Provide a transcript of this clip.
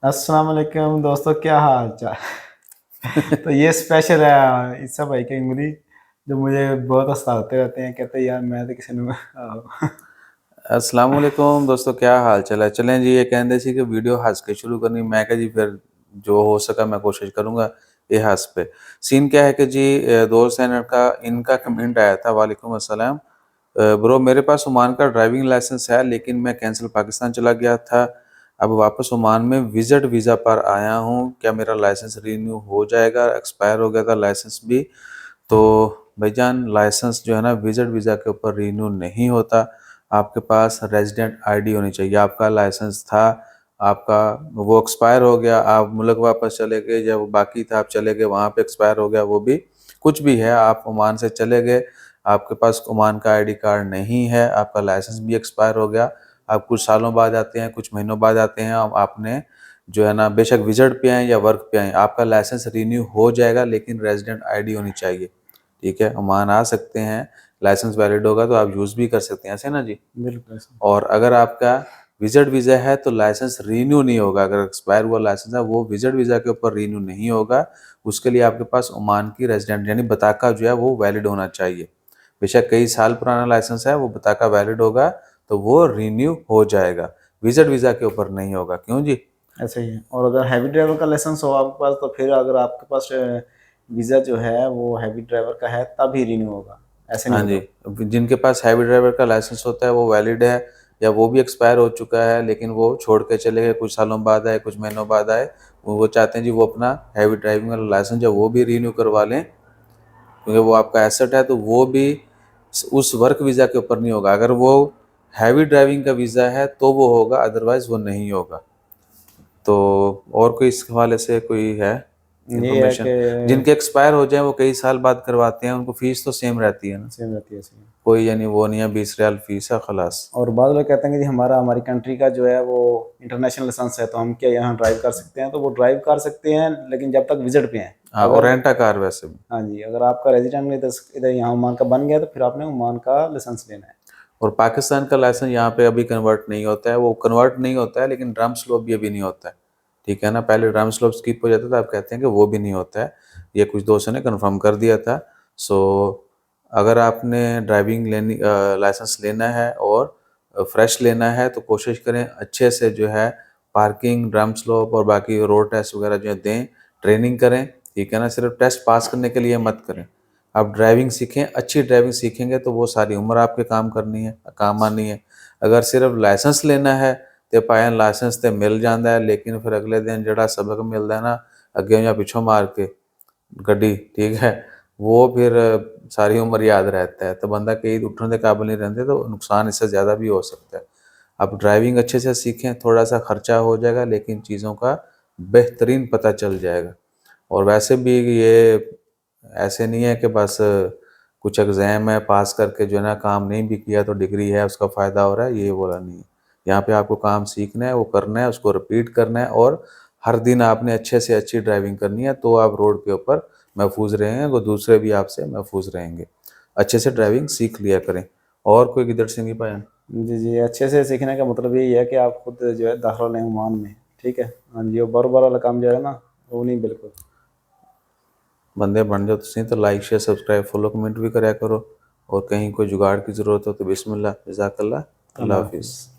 अस्सलाम वालेकुम दोस्तों, क्या हाल चाल। तो ये स्पेशल है ईसा भाई की उंगली, जो मुझे बहुत हंसाते रहते हैं। कहते हैं यार मैं तो किसी ने अस्सलाम वालेकुम दोस्तों, क्या हाल चाल है। चलें जी, ये कहते सी कि वीडियो हंस के शुरू करनी। मैं क्या जी, फिर जो हो सका मैं कोशिश करूंगा ये हंस पे। सीन क्या है कि जी, दोस्त है इनका इनका कमेंट आया था। वालेकुम अस्सलाम। ब्रो, मेरे पास ओमान का ड्राइविंग लाइसेंस है, लेकिन मैं कैंसिल पाकिस्तान चला गया था। अब वापस ओमान में विजिट वीज़ा पर आया हूँ। क्या मेरा लाइसेंस रीन्यू हो जाएगा? एक्सपायर हो गया था लाइसेंस भी। तो भाईजान, लाइसेंस जो है ना, विजिट वीज़ा के ऊपर रीन्यू नहीं होता। आपके पास रेजिडेंट आईडी होनी चाहिए। आपका लाइसेंस था, आपका वो एक्सपायर हो गया, आप मुल्क वापस चले गए, या वो बाकी था आप चले गए, वहाँ पे एक्सपायर हो गया, वो भी कुछ भी है, आप ओमान से चले गए, आपके पास ओमान का आईडी कार्ड नहीं है, आपका लाइसेंस भी एक्सपायर हो गया, आप कुछ सालों बाद आते हैं, कुछ महीनों बाद आते हैं, अब आपने जो है ना, बेशक विजिट पे आए या वर्क पे आए, आपका लाइसेंस रिन्यू हो जाएगा, लेकिन रेजिडेंट आईडी होनी चाहिए। ठीक है, ओमान आ सकते हैं, लाइसेंस वैलिड होगा तो आप यूज़ भी कर सकते हैं, ऐसे ना जी। बिल्कुल ऐसा। और अगर आपका विजिट वीज़ा है तो लाइसेंस रीन्यू नहीं होगा। अगर एक्सपायर हुआ लाइसेंस है, वो विजिट वीज़ा के ऊपर रीन्यू नहीं होगा। उसके लिए आपके पास ओमान की रेजिडेंट यानी बताका जो है वो वैलिड होना चाहिए। बेशक कई साल पुराना लाइसेंस है, वो बताका वैलिड होगा तो वो रीन्यू हो जाएगा, विजिट वीज़ा के ऊपर नहीं होगा। क्यों जी? ऐसा ही है। और अगर हैवी ड्राइवर का लाइसेंस हो आपके पास, तो फिर अगर आपके पास वीज़ा जो है वो हैवी ड्राइवर का है तब ही रिन्यू होगा, ऐसे नहीं हाँ होगा। जी, जिनके पास हैवी ड्राइवर का लाइसेंस होता है वो वैलिड है, या वो भी एक्सपायर हो चुका है लेकिन वो छोड़ के चले गए, कुछ सालों बाद आए, कुछ महीनों बाद आए, वो चाहते हैं जी वो अपना हैवी ड्राइविंग वाला लाइसेंस जो वो भी रीन्यू करवा लें, क्योंकि वो आपका एसेट है, तो वो भी उस वर्क वीज़ा के ऊपर नहीं होगा। अगर वो हैवी ड्राइविंग का वीज़ा है तो वो होगा, अदरवाइज़ वो नहीं होगा। तो और कोई इस हवाले से कोई है ये है इन्फॉर्मेशन? कि जिनके एक्सपायर हो जाए वो कई साल बाद करवाते हैं, उनको फ़ीस तो सेम रहती है ना, सेम रहती है, सही। कोई यानी वो नहीं है 20 रियाल फ़ीस है खलास। और बाद लोग कहते हैं कि जी हमारी कंट्री का जो है वो इंटरनेशनल लाइसेंस है, तो हम क्या यहाँ ड्राइव कर सकते हैं? तो वो ड्राइव कर सकते हैं, लेकिन जब तक विजिट पे हैं। हाँ, और अगर रेंटा कार वैसे भी। हाँ जी, अगर आपका रेजिडेंट में इधर इधर यहाँ ओमान का बन गया, तो फिर आपने ओमान का लाइसेंस लेना है। और पाकिस्तान का लाइसेंस यहाँ पे अभी कन्वर्ट नहीं होता है, वो कन्वर्ट नहीं होता है, लेकिन ड्रम स्लोप भी अभी नहीं होता है। ठीक है ना, पहले ड्रम स्लोप स्किप हो जाता था, अब कहते हैं कि वो भी नहीं होता है। ये कुछ दोस्तों ने कंफर्म कर दिया था। सो अगर आपने ड्राइविंग लेनी लाइसेंस लेना है और फ्रेश लेना है, तो कोशिश करें अच्छे से जो है पार्किंग, ड्रम स्लोप और बाकी रोड टेस्ट वगैरह जो है दें, ट्रेनिंग करें। ठीक है ना, सिर्फ टेस्ट पास करने के लिए मत करें। आप ड्राइविंग सीखें, अच्छी ड्राइविंग सीखेंगे तो वो सारी उम्र आपके काम आनी है। अगर सिर्फ लाइसेंस लेना है तो पाए लाइसेंस तो मिल जाता है, लेकिन फिर अगले दिन जड़ा सबक मिलता है ना, अगे या पिछों मार के गड्डी, ठीक है, वो फिर सारी उम्र याद रहता है। तो बंदा कई उठने के काबिल नहीं रहते, तो नुकसान इससे ज़्यादा भी हो सकता है। आप ड्राइविंग अच्छे से सीखें, थोड़ा सा खर्चा हो जाएगा लेकिन चीज़ों का बेहतरीन पता चल जाएगा। और वैसे भी ये ऐसे नहीं है कि बस कुछ एग्ज़ाम है पास करके जो है ना, काम नहीं भी किया तो डिग्री है उसका फ़ायदा हो रहा है, ये बोला नहीं है। यहाँ पे आपको काम सीखना है, वो करना है, उसको रिपीट करना है, और हर दिन आपने अच्छे से अच्छी ड्राइविंग करनी है, तो आप रोड के ऊपर महफूज रहेंगे, वो दूसरे भी आपसे महफूज रहेंगे। अच्छे से ड्राइविंग सीख लिया करें। और कोई किधर से नहीं पाया? जी जी, अच्छे से सीखने का मतलब यही है कि आप खुद जो है दाखिला लें ओमान में। ठीक है। हाँ जी, वो बार वाला काम जो है ना, वो नहीं, बिल्कुल। बंदे बन जाओ तो सही, तो like share subscribe follow comment भी करा करो। और कहीं कोई जुगाड़ की ज़रूरत हो तो बिस्मिल्लाह, जज़ाकल्लाह, अल्लाह अल्लाह हाफिज़। हाफिज़।